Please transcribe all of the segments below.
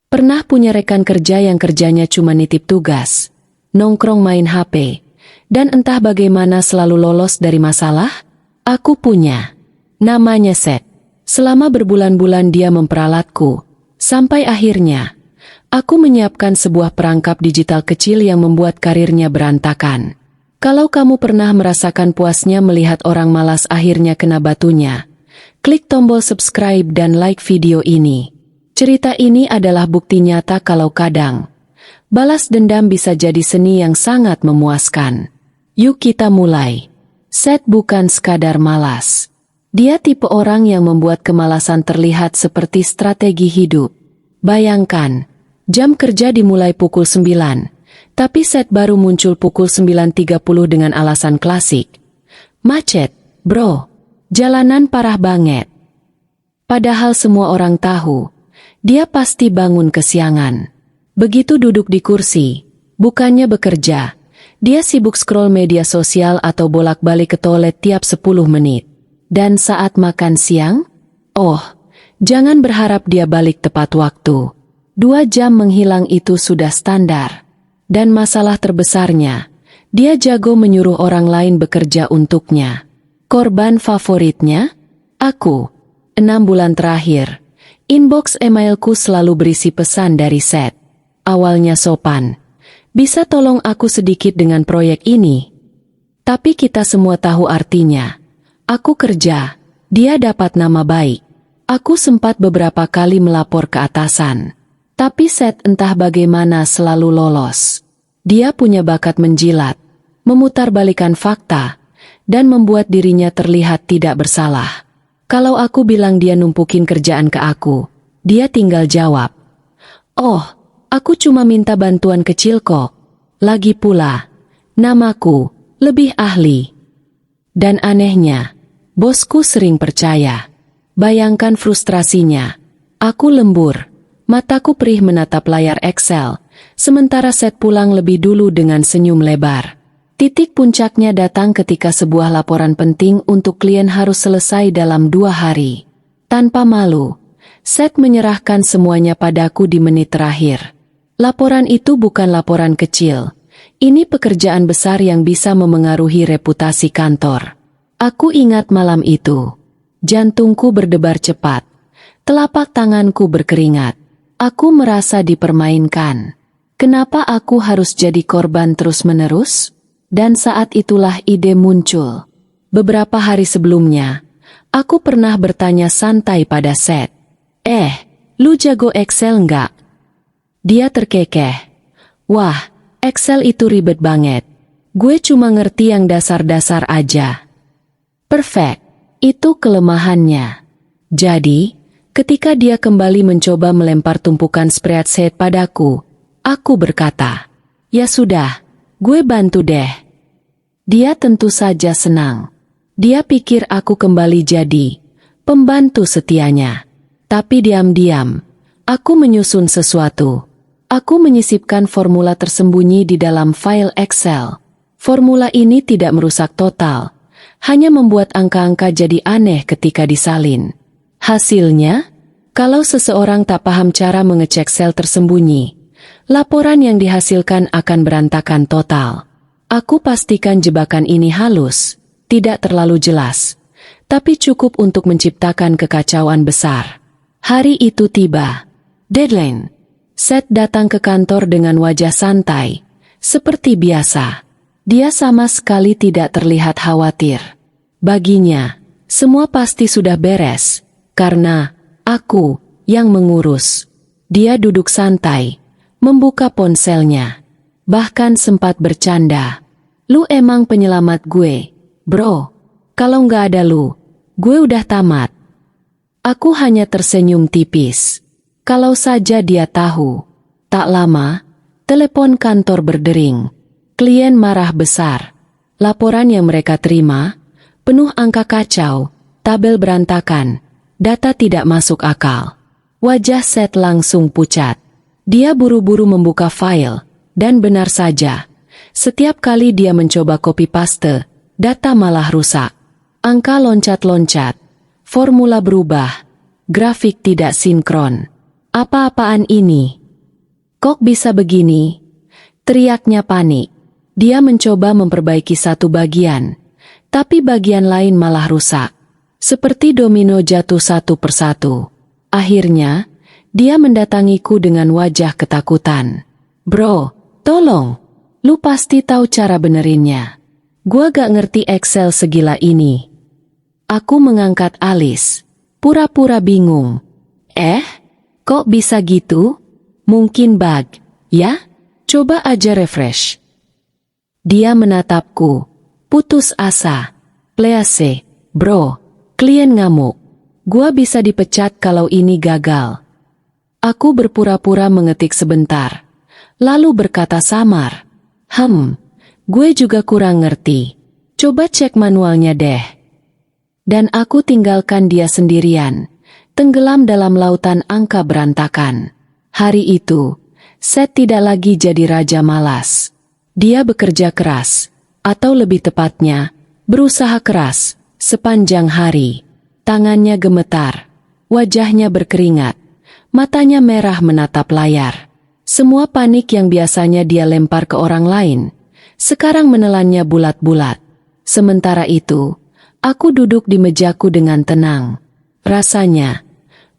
Pernah punya rekan kerja yang kerjanya cuma nitip tugas, nongkrong main HP, dan entah bagaimana selalu lolos dari masalah? Aku punya. Namanya Seth. Selama berbulan-bulan dia memperalatku, sampai akhirnya aku menyiapkan sebuah perangkap digital kecil yang membuat karirnya berantakan. Kalau kamu pernah merasakan puasnya melihat orang malas akhirnya kena batunya, klik tombol subscribe dan like video ini. Cerita ini adalah bukti nyata kalau kadang balas dendam bisa jadi seni yang sangat memuaskan. Yuk kita mulai. Seth bukan sekadar malas. Dia tipe orang yang membuat kemalasan terlihat seperti strategi hidup. Bayangkan, jam kerja dimulai pukul 9, tapi Seth baru muncul pukul 9.30 dengan alasan klasik. Macet, bro. Jalanan parah banget. Padahal semua orang tahu, dia pasti bangun kesiangan. Begitu duduk di kursi, bukannya bekerja, dia sibuk scroll media sosial atau bolak-balik ke toilet tiap 10 menit. Dan saat makan siang? Oh, jangan berharap dia balik tepat waktu. 2 jam menghilang itu sudah standar. Dan masalah terbesarnya, dia jago menyuruh orang lain bekerja untuknya. Korban favoritnya? Aku. 6 bulan terakhir, inbox emailku selalu berisi pesan dari Seth. Awalnya sopan. Bisa tolong aku sedikit dengan proyek ini? Tapi kita semua tahu artinya. Aku kerja, dia dapat nama baik. Aku sempat beberapa kali melapor ke atasan. Tapi Seth entah bagaimana selalu lolos. Dia punya bakat menjilat, memutarbalikkan fakta, dan membuat dirinya terlihat tidak bersalah. Kalau aku bilang dia numpukin kerjaan ke aku, dia tinggal jawab, "Oh, aku cuma minta bantuan kecil kok. Lagi pula, namaku lebih ahli." Dan anehnya, bosku sering percaya. Bayangkan frustrasinya. Aku lembur, mataku perih menatap layar Excel, sementara Seth pulang lebih dulu dengan senyum lebar. Titik puncaknya datang ketika sebuah laporan penting untuk klien harus selesai dalam 2 hari. Tanpa malu, Seth menyerahkan semuanya padaku di menit terakhir. Laporan itu bukan laporan kecil. Ini pekerjaan besar yang bisa memengaruhi reputasi kantor. Aku ingat malam itu. Jantungku berdebar cepat. Telapak tanganku berkeringat. Aku merasa dipermainkan. Kenapa aku harus jadi korban terus-menerus? Dan saat itulah ide muncul. Beberapa hari sebelumnya, aku pernah bertanya santai pada Seth. Lu jago Excel nggak? Dia terkekeh. Wah, Excel itu ribet banget. Gue cuma ngerti yang dasar-dasar aja. Perfect, itu kelemahannya. Jadi, ketika dia kembali mencoba melempar tumpukan spreadsheet padaku, aku berkata, "Ya sudah, gue bantu deh." Dia tentu saja senang. Dia pikir aku kembali jadi pembantu setianya. Tapi diam-diam, aku menyusun sesuatu. Aku menyisipkan formula tersembunyi di dalam file Excel. Formula ini tidak merusak total, hanya membuat angka-angka jadi aneh ketika disalin. Hasilnya, kalau seseorang tak paham cara mengecek sel tersembunyi, laporan yang dihasilkan akan berantakan total. Aku pastikan jebakan ini halus, tidak terlalu jelas, tapi cukup untuk menciptakan kekacauan besar. Hari itu tiba. Deadline. Seth datang ke kantor dengan wajah santai, seperti biasa. Dia sama sekali tidak terlihat khawatir. Baginya, semua pasti sudah beres, karena aku yang mengurus. Dia duduk santai, membuka ponselnya. Bahkan sempat bercanda. "Lu emang penyelamat gue, bro. Kalau nggak ada lu, gue udah tamat." Aku hanya tersenyum tipis. Kalau saja dia tahu. Tak lama, telepon kantor berdering. Klien marah besar. Laporan yang mereka terima, penuh angka kacau, tabel berantakan, data tidak masuk akal. Wajah Seth langsung pucat. Dia buru-buru membuka file, dan benar saja, setiap kali dia mencoba copy paste, data malah rusak. Angka loncat-loncat, formula berubah, grafik tidak sinkron. Apa-apaan ini? Kok bisa begini? Teriaknya panik. Dia mencoba memperbaiki satu bagian, tapi bagian lain malah rusak. Seperti domino jatuh satu persatu. Akhirnya, dia mendatangiku dengan wajah ketakutan. Bro, tolong. Lu pasti tahu cara benerinnya. Gua gak ngerti Excel segila ini. Aku mengangkat alis. Pura-pura bingung. Kok bisa gitu? Mungkin bug, ya? Coba aja refresh. Dia menatapku. Putus asa. Please, bro. Klien ngamuk. Gua bisa dipecat kalau ini gagal. Aku berpura-pura mengetik sebentar. Lalu berkata samar. Gue juga kurang ngerti. Coba cek manualnya deh. Dan aku tinggalkan dia sendirian. Tenggelam dalam lautan angka berantakan. Hari itu, Seth tidak lagi jadi raja malas. Dia bekerja keras, atau lebih tepatnya, berusaha keras, sepanjang hari. Tangannya gemetar, wajahnya berkeringat, matanya merah menatap layar. Semua panik yang biasanya dia lempar ke orang lain, sekarang menelannya bulat-bulat. Sementara itu, aku duduk di mejaku dengan tenang. Rasanya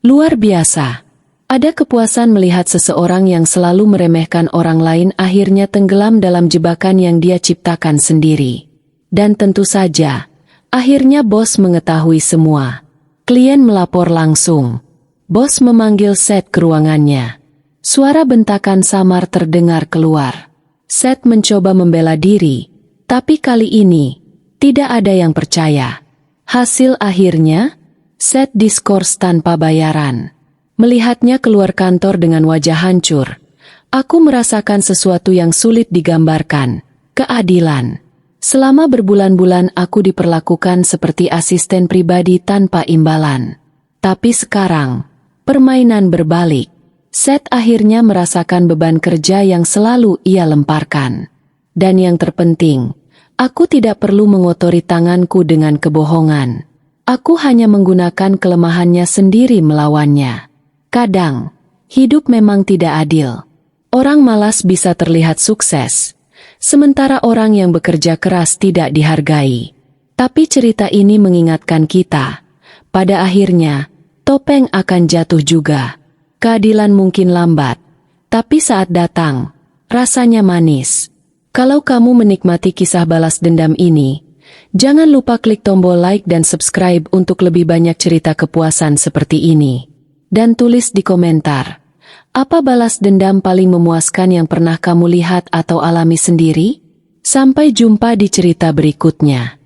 luar biasa. Ada kepuasan melihat seseorang yang selalu meremehkan orang lain akhirnya tenggelam dalam jebakan yang dia ciptakan sendiri. Dan tentu saja, akhirnya bos mengetahui semua. Klien melapor langsung. Bos memanggil Seth ke ruangannya. Suara bentakan samar terdengar keluar. Seth mencoba membela diri, tapi kali ini, tidak ada yang percaya. Hasil akhirnya, Seth diskors tanpa bayaran. Melihatnya keluar kantor dengan wajah hancur, aku merasakan sesuatu yang sulit digambarkan, keadilan. Selama berbulan-bulan aku diperlakukan seperti asisten pribadi tanpa imbalan. Tapi sekarang, permainan berbalik. Seth akhirnya merasakan beban kerja yang selalu ia lemparkan. Dan yang terpenting, aku tidak perlu mengotori tanganku dengan kebohongan. Aku hanya menggunakan kelemahannya sendiri melawannya. Kadang, hidup memang tidak adil. Orang malas bisa terlihat sukses, sementara orang yang bekerja keras tidak dihargai. Tapi cerita ini mengingatkan kita, pada akhirnya, topeng akan jatuh juga. Keadilan mungkin lambat, tapi saat datang, rasanya manis. Kalau kamu menikmati kisah balas dendam ini, jangan lupa klik tombol like dan subscribe untuk lebih banyak cerita kepuasan seperti ini. Dan tulis di komentar, apa balas dendam paling memuaskan yang pernah kamu lihat atau alami sendiri? Sampai jumpa di cerita berikutnya.